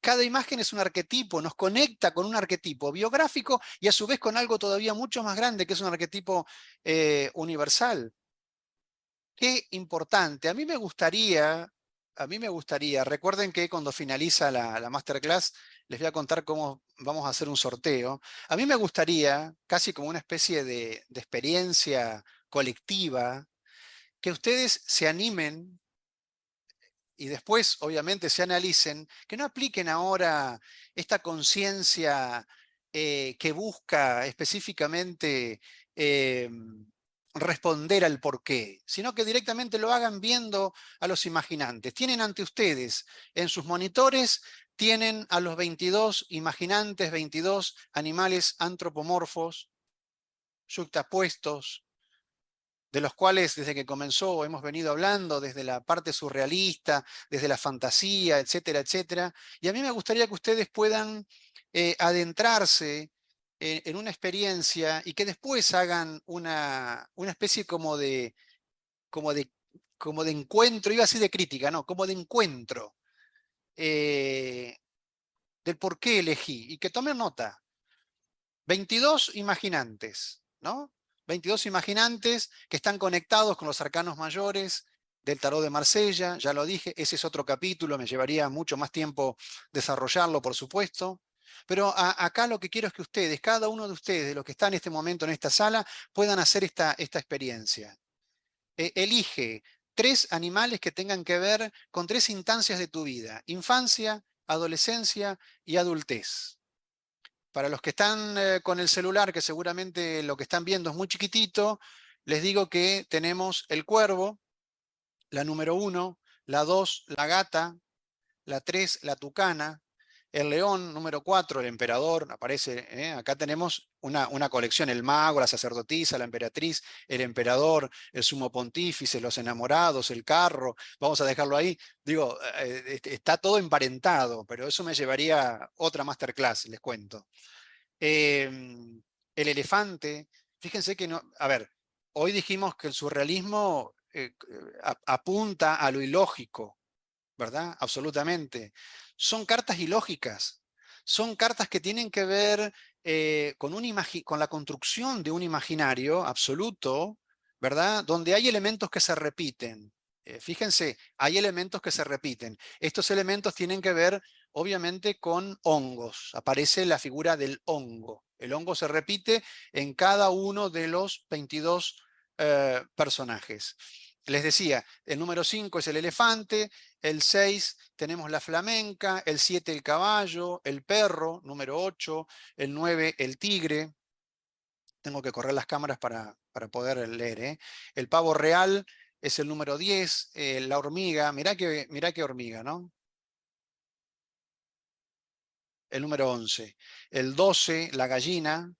Cada imagen es un arquetipo, nos conecta con un arquetipo biográfico y a su vez con algo todavía mucho más grande, que es un arquetipo universal. Qué importante. A mí me gustaría, recuerden que cuando finaliza la masterclass les voy a contar cómo vamos a hacer un sorteo. A mí me gustaría, casi como una especie de experiencia colectiva, que ustedes se animen y después, obviamente, se analicen, que no apliquen ahora esta conciencia que busca específicamente eh, responder al porqué, sino que directamente lo hagan viendo a los imaginantes. Tienen ante ustedes en sus monitores, tienen a los 22 imaginantes, 22 animales antropomorfos, yuxtapuestos, de los cuales desde que comenzó hemos venido hablando, desde la parte surrealista, desde la fantasía, etcétera, etcétera. Y a mí me gustaría que ustedes puedan adentrarse en una experiencia y que después hagan una especie como de, como de encuentro, iba a decir de crítica, no, como de encuentro eh, del por qué elegí y que tomen nota. 22 imaginantes, ¿no? 22 imaginantes que están conectados con los arcanos mayores del tarot de Marsella, ya lo dije, ese es otro capítulo, me llevaría mucho más tiempo desarrollarlo, por supuesto. Pero acá lo que quiero es que ustedes, cada uno de ustedes, de los que están en este momento en esta sala, puedan hacer esta experiencia. Elige 3 animales que tengan que ver con 3 instancias de tu vida: infancia, adolescencia y adultez. Para los que están con el celular, que seguramente lo que están viendo es muy chiquitito, les digo que tenemos el cuervo, la número 1, la 2, la gata, la 3, la tucana, el león, número 4, el emperador, aparece, acá tenemos una colección: el mago, la sacerdotisa, la emperatriz, el emperador, el sumo pontífice, los enamorados, el carro, vamos a dejarlo ahí. Digo, está todo emparentado, pero eso me llevaría otra masterclass, les cuento. El elefante, fíjense que no, a ver, hoy dijimos que el surrealismo apunta a lo ilógico, ¿verdad? Absolutamente. Son cartas ilógicas, son cartas que tienen que ver con la construcción de un imaginario absoluto, ¿verdad? Donde hay elementos que se repiten. Fíjense, hay elementos que se repiten. Estos elementos tienen que ver, obviamente, con hongos. Aparece la figura del hongo. El hongo se repite en cada uno de los 22 personajes. Les decía, el número 5 es el elefante, el 6 tenemos la flamenca, el 7 el caballo, el perro, número 8, el 9 el tigre. Tengo que correr las cámaras para poder leer, ¿eh? El pavo real es el número 10, la hormiga, mirá qué hormiga, ¿no? El número 11. El 12, la gallina,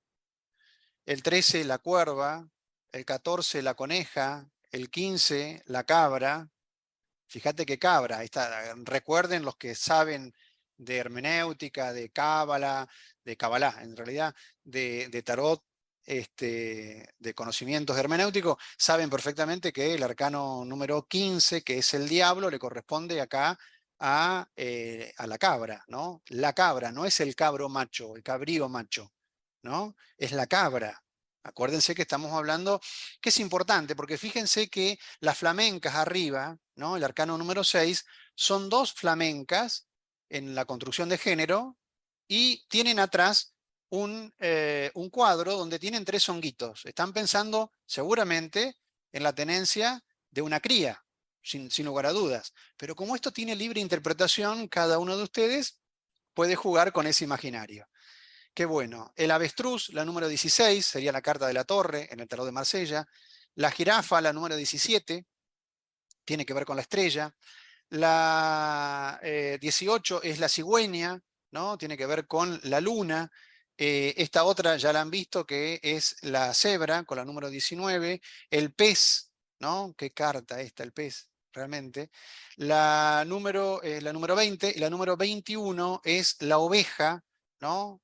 el 13, la cuerva, el 14, la coneja, el 15, la cabra. Fíjate que cabra, recuerden los que saben de hermenéutica, de cábala, de cabalá, en realidad, de tarot, de conocimientos de hermenéutico, saben perfectamente que el arcano número 15, que es el diablo, le corresponde acá a la cabra, ¿no? La cabra, no es el cabro macho, el cabrío macho, ¿no? Es la cabra. Acuérdense que estamos hablando, que es importante, porque fíjense que las flamencas arriba, ¿no? El arcano número 6, son 2 flamencas en la construcción de género y tienen atrás un cuadro donde tienen 3 honguitos. Están pensando seguramente en la tenencia de una cría, sin lugar a dudas. Pero como esto tiene libre interpretación, cada uno de ustedes puede jugar con ese imaginario. Qué bueno. El avestruz, la número 16, sería la carta de la torre en el tarot de Marsella. La jirafa, la número 17, tiene que ver con la estrella. La 18 es la cigüeña, ¿no? Tiene que ver con la luna. Esta otra ya la han visto, que es la cebra, con la número 19. El pez, ¿no? Qué carta esta, el pez, realmente. La número 20 y la número 21 es la oveja, ¿no?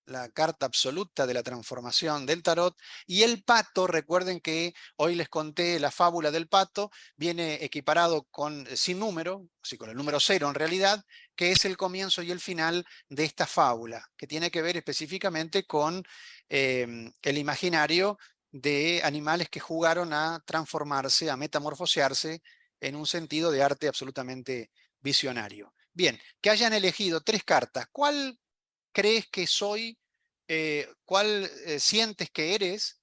La carta absoluta de la transformación del tarot. Y el pato, recuerden que hoy les conté la fábula del pato, viene equiparado con sin número, así con el número 0 en realidad, que es el comienzo y el final de esta fábula, que tiene que ver específicamente con el imaginario de animales que jugaron a transformarse, a metamorfosearse en un sentido de arte absolutamente visionario. Bien, que hayan elegido 3 cartas. ¿Cuál crees que soy? ¿Cuál sientes que eres?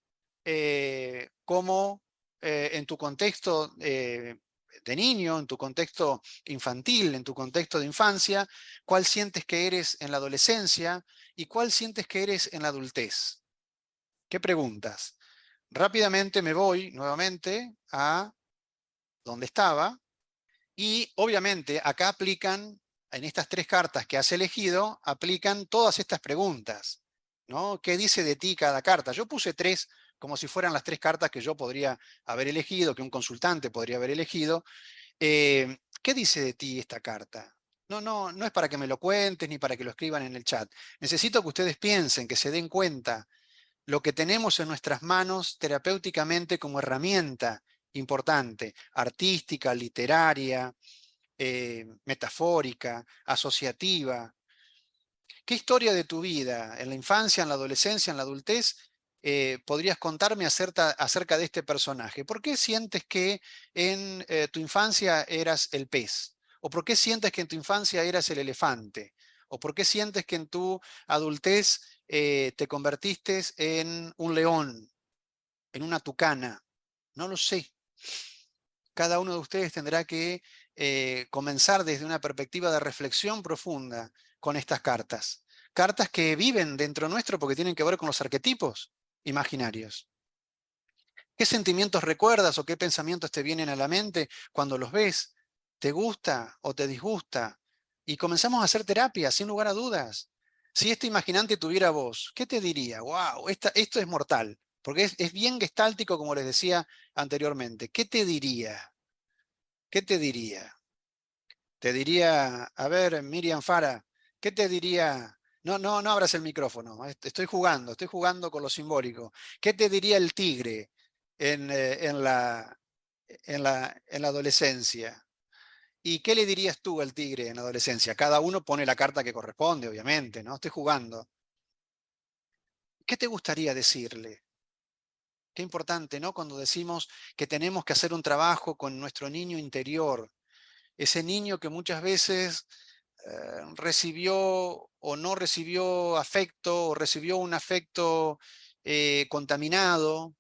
Como en tu contexto de niño, en tu contexto infantil, en tu contexto de infancia, cuál sientes que eres en la adolescencia y cuál sientes que eres en la adultez. ¿Qué preguntas? Rápidamente me voy nuevamente a donde estaba y obviamente acá aplican, en estas 3 cartas que has elegido, aplican todas estas preguntas, ¿no? ¿Qué dice de ti cada carta? Yo puse 3 como si fueran las 3 cartas que yo podría haber elegido, que un consultante podría haber elegido. ¿Qué dice de ti esta carta? no es para que me lo cuenten ni para que lo escriban en el chat. Necesito que ustedes piensen, que se den cuenta lo que tenemos en nuestras manos terapéuticamente como herramienta importante, artística, literaria, metafórica, asociativa. ¿Qué historia de tu vida, en la infancia, en la adolescencia, en la adultez, podrías contarme acerca de este personaje? ¿Por qué sientes que en tu infancia eras el pez? ¿O por qué sientes que en tu infancia eras el elefante? ¿O por qué sientes que en tu adultez te convertiste en un león, en una tucana? No lo sé. Cada uno de ustedes tendrá que comenzar desde una perspectiva de reflexión profunda con estas cartas. Cartas que viven dentro nuestro porque tienen que ver con los arquetipos imaginarios. ¿Qué sentimientos recuerdas o qué pensamientos te vienen a la mente cuando los ves? ¿Te gusta o te disgusta? Y comenzamos a hacer terapia, sin lugar a dudas. Si este imaginante tuviera voz, ¿qué te diría? ¡Wow! Esto es mortal, porque es bien gestáltico, como les decía anteriormente. ¿Qué te diría? ¿Qué te diría? Te diría, a ver, Miriam Fara, ¿qué te diría? No abras el micrófono, estoy jugando con lo simbólico. ¿Qué te diría el tigre en la adolescencia? ¿Y qué le dirías tú al tigre en la adolescencia? Cada uno pone la carta que corresponde, obviamente, ¿no? Estoy jugando. ¿Qué te gustaría decirle? Qué importante, ¿no? Cuando decimos que tenemos que hacer un trabajo con nuestro niño interior, ese niño que muchas veces recibió o no recibió afecto, o recibió un afecto contaminado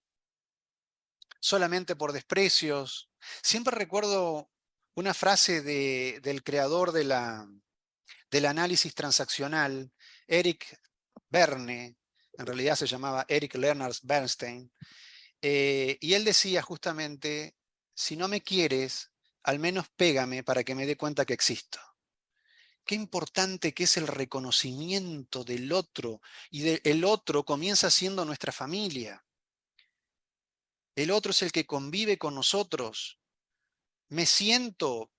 solamente por desprecios. Siempre recuerdo una frase del creador del análisis transaccional, Eric Berne, en realidad se llamaba Eric Leonard Bernstein, y él decía justamente, si no me quieres, al menos pégame para que me dé cuenta que existo. Qué importante que es el reconocimiento del otro, y el otro comienza siendo nuestra familia. El otro es el que convive con nosotros. Me siento,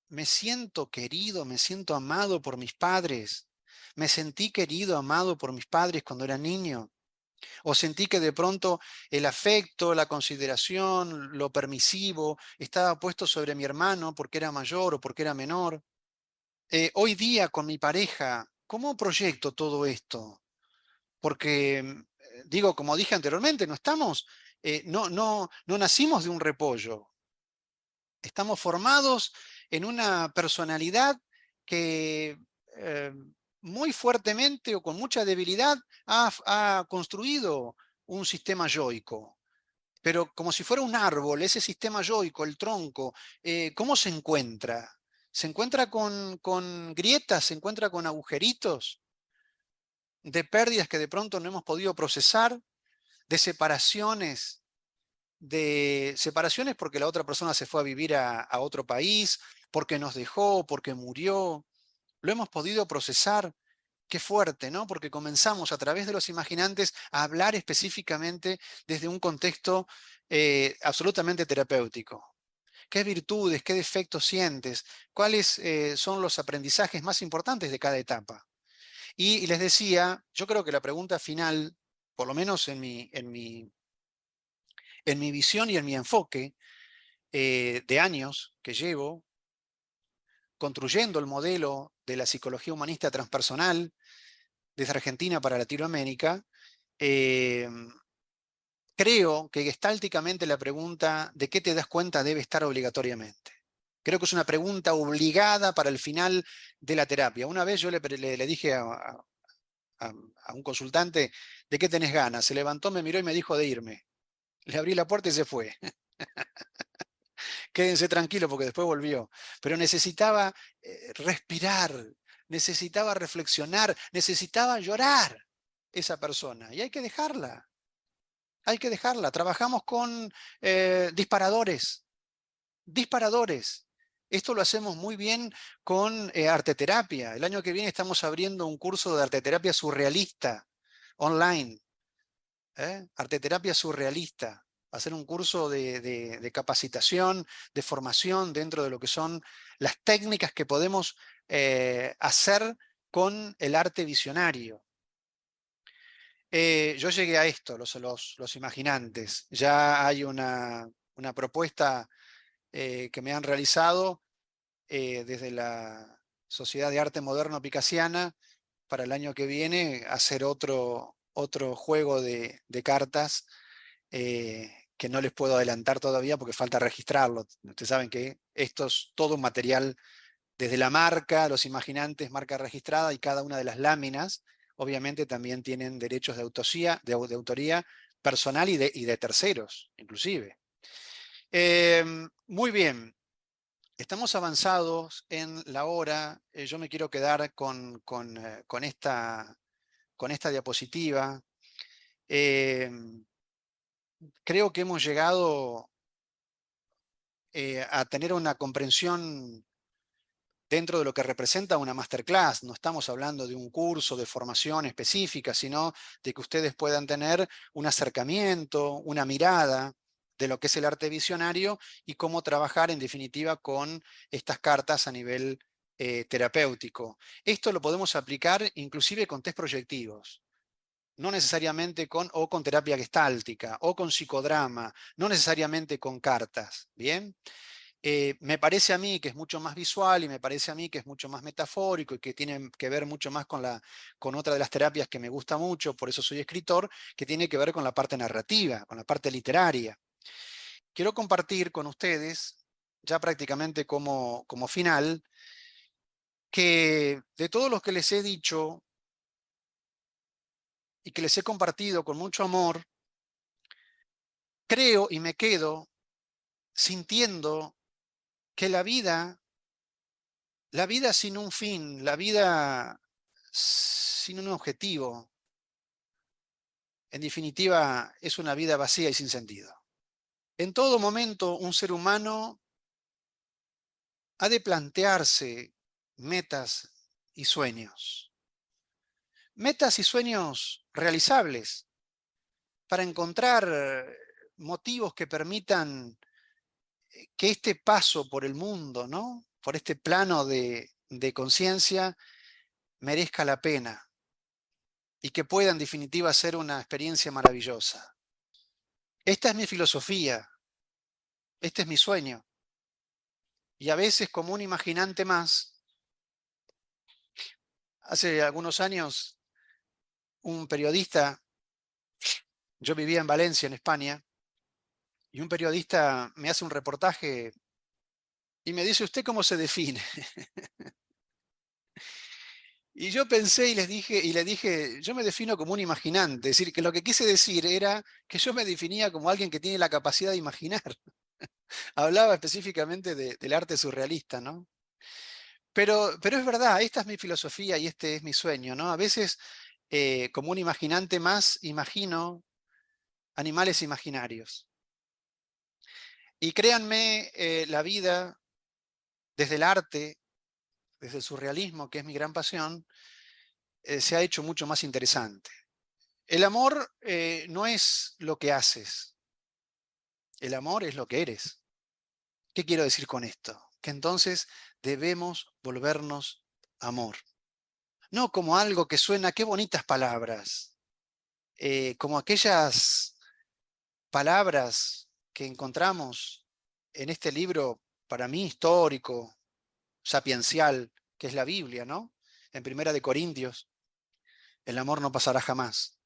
me siento querido, me siento amado por mis padres. Me sentí querido, amado por mis padres cuando era niño. O sentí que de pronto el afecto, la consideración, lo permisivo estaba puesto sobre mi hermano porque era mayor o porque era menor. Hoy día con mi pareja, ¿cómo proyecto todo esto? Porque, digo, como dije anteriormente, no nacimos de un repollo. Estamos formados en una personalidad que eh, muy fuertemente o con mucha debilidad ha construido un sistema yoico. Pero como si fuera un árbol, ese sistema yoico, el tronco, ¿cómo se encuentra? ¿Se encuentra con grietas? ¿Se encuentra con agujeritos de pérdidas que de pronto no hemos podido procesar? ¿De separaciones porque la otra persona se fue a vivir a otro país, porque nos dejó, porque murió? ¿Lo hemos podido procesar? Qué fuerte, ¿no? Porque comenzamos a través de los imaginantes a hablar específicamente desde un contexto absolutamente terapéutico. ¿Qué virtudes, qué defectos sientes? ¿Cuáles son los aprendizajes más importantes de cada etapa? Y les decía, yo creo que la pregunta final, por lo menos en mi visión y en mi enfoque de años que llevo construyendo el modelo de la psicología humanista transpersonal desde Argentina para Latinoamérica, eh, creo que gestálticamente la pregunta ¿de qué te das cuenta? Debe estar obligatoriamente. Creo que es una pregunta obligada para el final de la terapia. Una vez yo le dije a un consultante, ¿de qué tenés ganas? Se levantó, me miró y me dijo de irme. Le abrí la puerta y se fue. Quédense tranquilos porque después volvió. Pero necesitaba respirar, necesitaba reflexionar, necesitaba llorar esa persona. Y hay que dejarla, hay que dejarla. Trabajamos con disparadores, disparadores. Esto lo hacemos muy bien con arteterapia. El año que viene estamos abriendo un curso de arteterapia surrealista online. Arteterapia surrealista. Hacer un curso de capacitación, de formación dentro de lo que son las técnicas que podemos hacer con el arte visionario. Yo llegué a esto, los imaginantes. Ya hay una propuesta que me han realizado desde la Sociedad de Arte Moderno Picasiana para el año que viene hacer otro juego de cartas que no les puedo adelantar todavía porque falta registrarlo. Ustedes saben que esto es todo un material desde la marca, los imaginantes, marca registrada, y cada una de las láminas obviamente también tienen derechos de autoría personal y de terceros, inclusive. Muy bien, estamos avanzados en la hora. Yo me quiero quedar con esta diapositiva. Eh, Creo que hemos llegado a tener una comprensión dentro de lo que representa una masterclass. No estamos hablando de un curso de formación específica, sino de que ustedes puedan tener un acercamiento, una mirada de lo que es el arte visionario y cómo trabajar en definitiva con estas cartas a nivel terapéutico. Esto lo podemos aplicar inclusive con test proyectivos. No necesariamente con terapia gestáltica o con psicodrama, no necesariamente con cartas, ¿bien? Me parece a mí que es mucho más visual y me parece a mí que es mucho más metafórico y que tiene que ver mucho más con otra de las terapias que me gusta mucho, por eso soy escritor, que tiene que ver con la parte narrativa, con la parte literaria. Quiero compartir con ustedes, ya prácticamente como final, que de todos los que les he dicho y que les he compartido con mucho amor, creo y me quedo sintiendo que la vida sin un fin, la vida sin un objetivo, en definitiva, es una vida vacía y sin sentido. En todo momento, un ser humano ha de plantearse metas y sueños. Metas y sueños realizables para encontrar motivos que permitan que este paso por el mundo, ¿no? Por este plano de conciencia, merezca la pena y que pueda en definitiva ser una experiencia maravillosa. Esta es mi filosofía, este es mi sueño. Y a veces, como un imaginante más, hace algunos años un periodista, yo vivía en Valencia, en España, y un periodista me hace un reportaje y me dice: ¿usted cómo se define? Y yo pensé y le dije, yo me defino como un imaginante. Es decir, que lo que quise decir era que yo me definía como alguien que tiene la capacidad de imaginar. Hablaba específicamente del arte surrealista, ¿no? Pero es verdad, esta es mi filosofía y este es mi sueño, ¿no? A veces, como un imaginante más, imagino animales imaginarios. Y créanme, la vida, desde el arte, desde el surrealismo, que es mi gran pasión, se ha hecho mucho más interesante. El amor no es lo que haces, el amor es lo que eres. ¿Qué quiero decir con esto? Que entonces debemos volvernos amor. No como algo que suena, qué bonitas palabras, como aquellas palabras que encontramos en este libro, para mí histórico, sapiencial, que es la Biblia, ¿no? En Primera de Corintios, el amor no pasará jamás.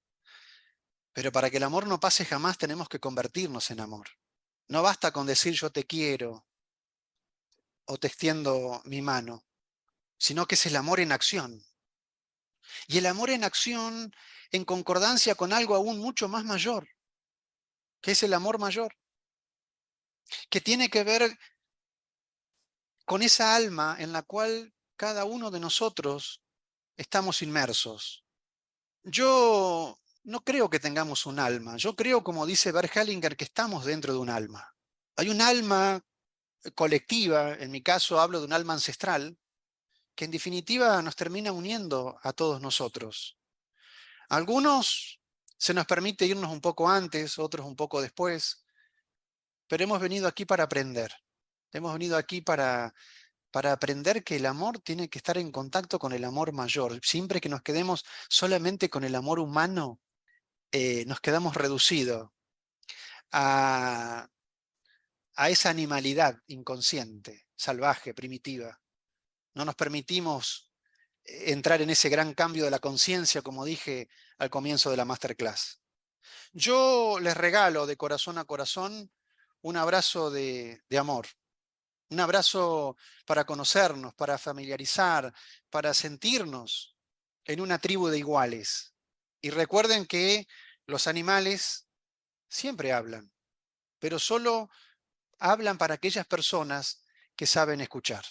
Pero para que el amor no pase jamás tenemos que convertirnos en amor. No basta con decir yo te quiero o te extiendo mi mano, sino que es el amor en acción. Y el amor en acción en concordancia con algo aún mucho más mayor, que es el amor mayor, que tiene que ver con esa alma en la cual cada uno de nosotros estamos inmersos. Yo no creo que tengamos un alma, yo creo, como dice Bert Hellinger, que estamos dentro de un alma. Hay un alma colectiva, en mi caso hablo de un alma ancestral, que en definitiva nos termina uniendo a todos nosotros. Algunos se nos permite irnos un poco antes, otros un poco después, pero hemos venido aquí para aprender. Hemos venido aquí para aprender que el amor tiene que estar en contacto con el amor mayor. Siempre que nos quedemos solamente con el amor humano, nos quedamos reducidos a, a esa animalidad inconsciente, salvaje, primitiva. No nos permitimos entrar en ese gran cambio de la conciencia, como dije al comienzo de la masterclass. Yo les regalo de corazón a corazón un abrazo de amor, un abrazo para conocernos, para familiarizar, para sentirnos en una tribu de iguales. Y recuerden que los animales siempre hablan, pero solo hablan para aquellas personas que saben escuchar.